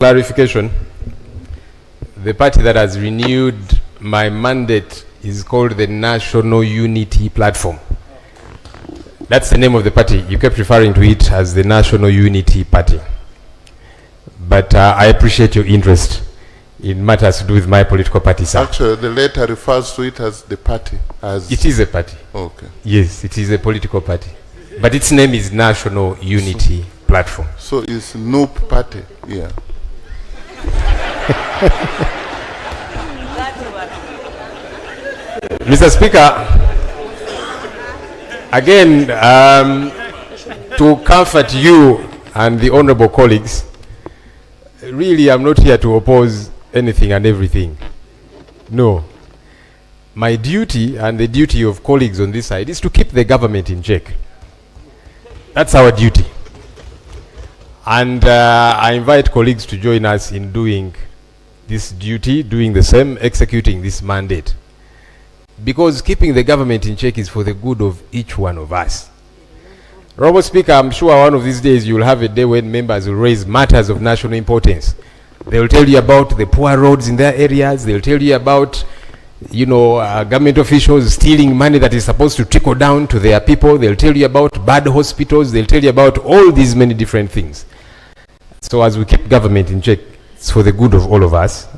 Clarification. The party that has renewed my mandate is called the National Unity Platform. That's the name of the party. You kept referring to it as the National Unity Party. But I appreciate your interest in matters to do with my political party, sir. Actually, the letter refers to it as the party. It is a party. Okay. Yes, it is a political party. But its name is National Unity Platform. So it's NUP party, yeah. Mr. Speaker, again, to comfort you and the honorable colleagues, really I'm not here to oppose anything and everything. No. My duty and the duty of colleagues on this side is to keep the government in check. That's our duty. And I invite colleagues to join us in doing this duty, doing the same, executing this mandate. Because keeping the government in check is for the good of each one of us. Honorable Speaker, I'm sure one of these days you will have a day when members will raise matters of national importance. They will tell you about the poor roads in their areas. They will tell you about, government officials stealing money that is supposed to trickle down to their people. They'll tell you about bad hospitals. They'll tell you about all these many different things. So as we keep government in check, it's for the good of all of us.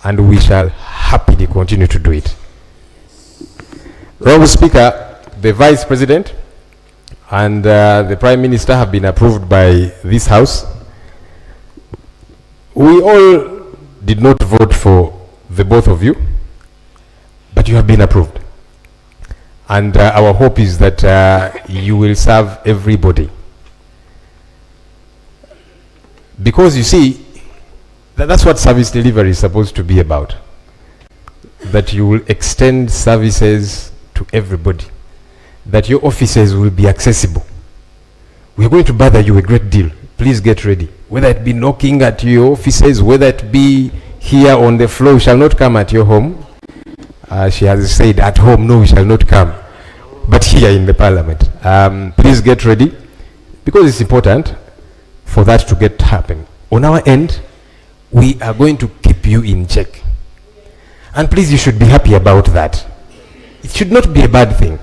And we shall happily continue to do it. Honorable Speaker, the Vice President and the Prime Minister have been approved by this House. We all did not vote for the both of you, but you have been approved. And our hope is that you will serve everybody. Because you see, that's what service delivery is supposed to be about. That you will extend services to everybody. That your offices will be accessible. We are going to bother you a great deal. Please get ready. Whether it be knocking at your offices, whether it be here on the floor, we shall not come at your home. She has said at home, no, we shall not come. But here in the Parliament. Please get ready. Because it's important for that to get happen. On our end, we are going to keep you in check. And please, you should be happy about that. It should not be a bad thing.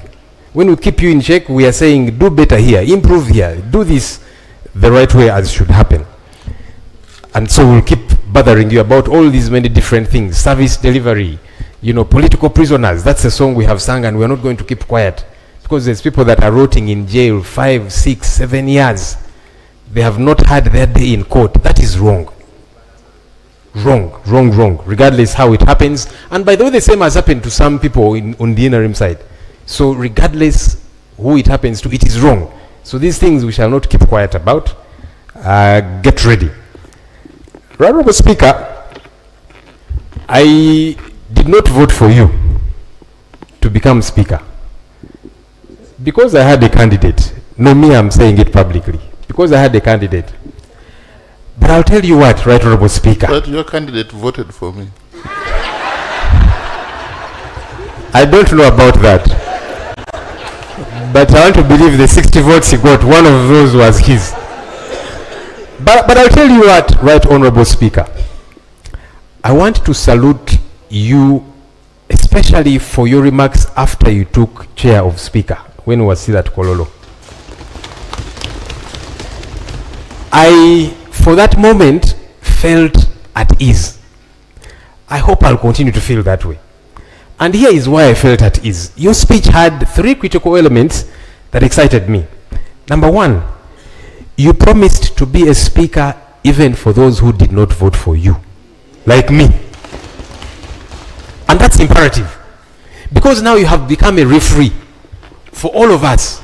When we keep you in check, we are saying, do better here, improve here, do this the right way as should happen. And so we'll keep bothering you about all these many different things. Service delivery, political prisoners. That's a song we have sung, and we're not going to keep quiet. Because there's people that are rotting in jail 5, 6, 7 years. They have not had their day in court. That is wrong. Wrong, regardless how it happens. And by the way, the same has happened to some people on the interim side. So regardless who it happens to, it is wrong. So these things we shall not keep quiet about. Get ready. Honorable Speaker, I did not vote for you to become Speaker. Because I had a candidate. No, me, I'm saying it publicly. Because I had a candidate. But I'll tell you what, Right Honorable Speaker. But your candidate voted for me. I don't know about that. But I want to believe the 60 votes he got, one of those was his. But I'll tell you what, Right Honorable Speaker. I want to salute you, especially for your remarks after you took chair of Speaker, when we were still at Kololo. I, for that moment, felt at ease. I hope I'll continue to feel that way. And here is why I felt at ease. Your speech had 3 critical elements that excited me. Number 1, you promised to be a speaker even for those who did not vote for you, like me. And that's imperative. Because now you have become a referee for all of us.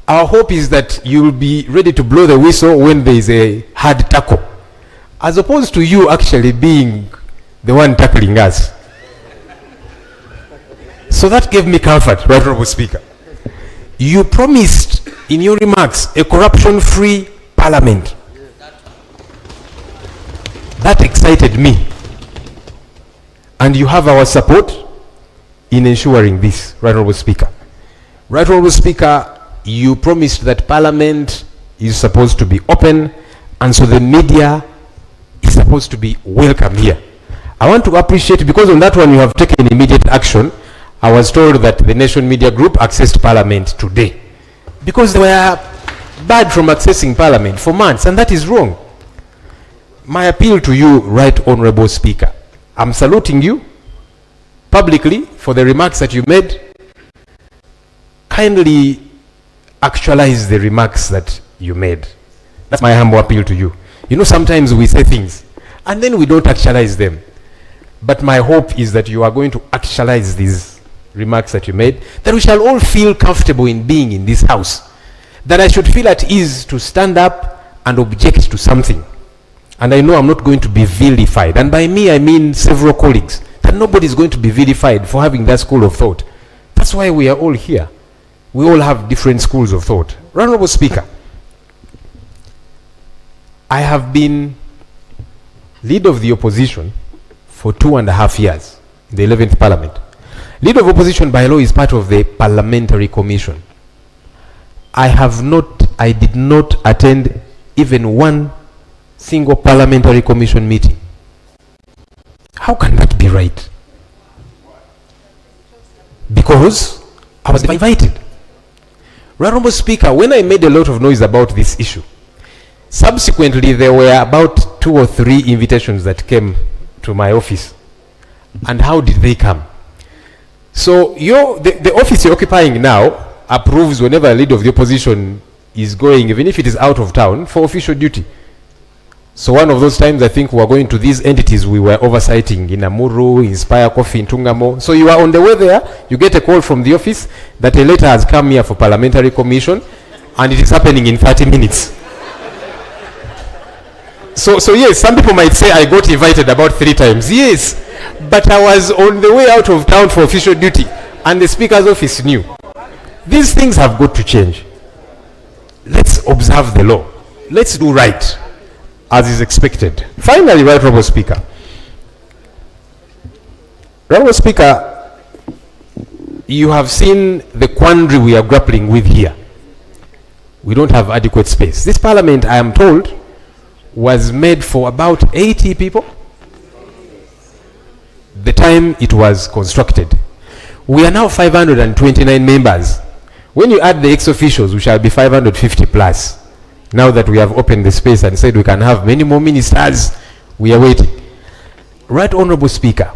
Our hope is that you will be ready to blow the whistle when there is a hard tackle, as opposed to you actually being the one tackling us. So that gave me comfort, Right Honorable Speaker. You promised in your remarks a corruption-free Parliament. That excited me. And you have our support in ensuring this, Right Honorable Speaker. Right Honorable Speaker, you promised that Parliament is supposed to be open, and so the media is supposed to be welcome here. I want to appreciate, because on that one you have taken immediate action. I was told that the Nation Media Group accessed Parliament today, because they were barred from accessing Parliament for months, and that is wrong. My appeal to you, Right Honourable Speaker, I'm saluting you publicly for the remarks that you made. Kindly actualize the remarks that you made. That's my humble appeal to you. You know, sometimes we say things and then we don't actualize them. But my hope is that you are going to actualize these remarks that you made, that we shall all feel comfortable in being in this house, that I should feel at ease to stand up and object to something. And I know I'm not going to be vilified. And by me, I mean several colleagues, that nobody is going to be vilified for having that school of thought. That's why we are all here. We all have different schools of thought. Honourable Speaker, I have been leader of the opposition for 2.5 years in the 11th Parliament. Leader of opposition by law is part of the Parliamentary Commission. I did not attend even one single Parliamentary Commission meeting. How can that be right? Because I was invited. Honourable Speaker, when I made a lot of noise about this issue, subsequently there were about 2 or 3 invitations that came to my office. And how did they come? So the office you're occupying now approves whenever a leader of the opposition is going, even if it is out of town, for official duty. So one of those times, I think we were going to these entities we were oversighting in Amuru, Inspire Coffee, in Tungamo. So you are on the way there, you get a call from the office that a letter has come here for Parliamentary Commission, and it is happening in 30 minutes. So yes, some people might say I got invited about 3 times. Yes, but I was on the way out of town for official duty, and the Speaker's office knew. These things have got to change. Let's observe the law. Let's do right, as is expected. Finally, Right Honourable Speaker. Honourable Speaker, you have seen the quandary we are grappling with here. We don't have adequate space. This Parliament, I am told, was made for about 80 people the time it was constructed. We are now 529 members. When you add the ex-officials, we shall be 550 plus. Now that we have opened the space and said we can have many more ministers, we are waiting. Right Honourable Speaker,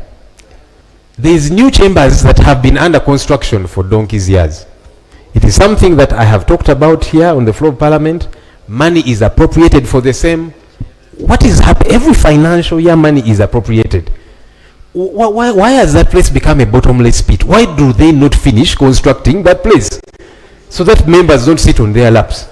there is new chambers that have been under construction for donkey's years. It is something that I have talked about here on the floor of Parliament. Money is appropriated for the same. What is happening? Every financial year money is appropriated. Why has that place become a bottomless pit? Why do they not finish constructing that place so that members don't sit on their laps?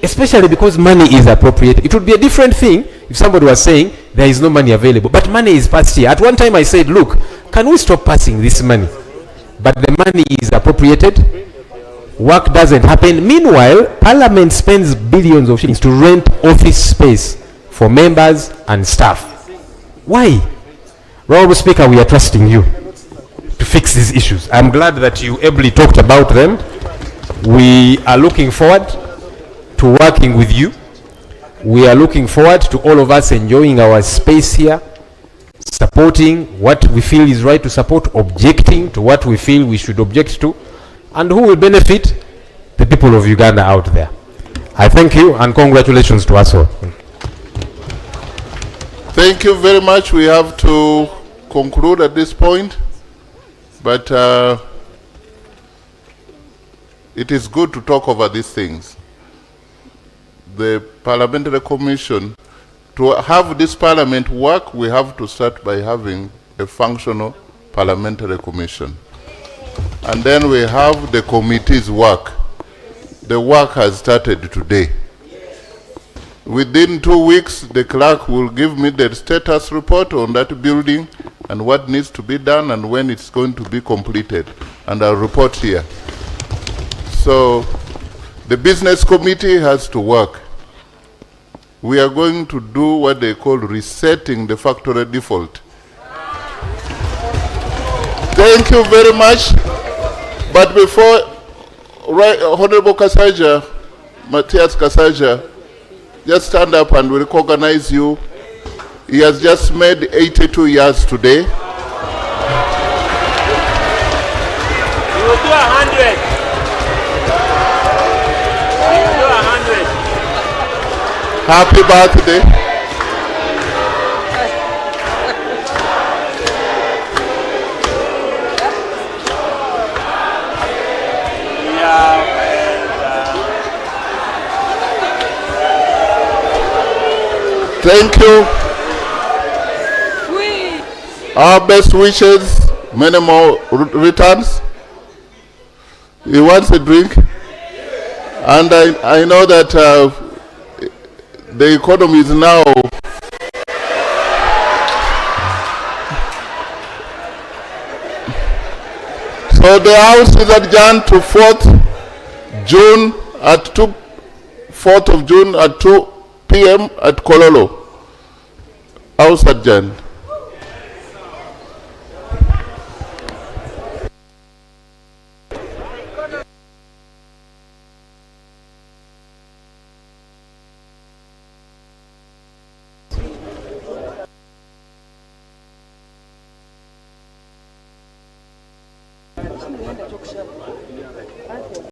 Especially because money is appropriated. It would be a different thing if somebody was saying there is no money available, but money is passed here. At one time I said, look, can we stop passing this money? But the money is appropriated. Work doesn't happen. Meanwhile, Parliament spends billions of shillings to rent office space for members and staff. Why? Honourable Speaker, we are trusting you to fix these issues. I'm glad that you ably talked about them. We are looking forward to working with you. We are looking forward to all of us enjoying our space here, supporting what we feel is right to support, objecting to what we feel we should object to, and who will benefit? The people of Uganda out there. I thank you and congratulations to us all. Thank you very much. We have to conclude at this point, but it is good to talk over these things. The Parliamentary Commission, to have this Parliament work, we have to start by having a functional Parliamentary Commission. And then we have the committees work. The work has started today. Within 2 weeks, the clerk will give me the status report on that building and what needs to be done and when it's going to be completed. And I'll report here. So the business committee has to work. We are going to do what they call resetting the factory default. Thank you very much. But before, Honorable Kasaija, Matia Kasaija, just stand up and we recognize you He has just made 82 years today. You will do 100. You will do 100. Happy birthday. Thank you. Our best wishes, many more returns. He wants a drink. And I know that the economy is now so the House is adjourned to 4th June at 4th of June at 2 p.m. at Kololo. House adjourned.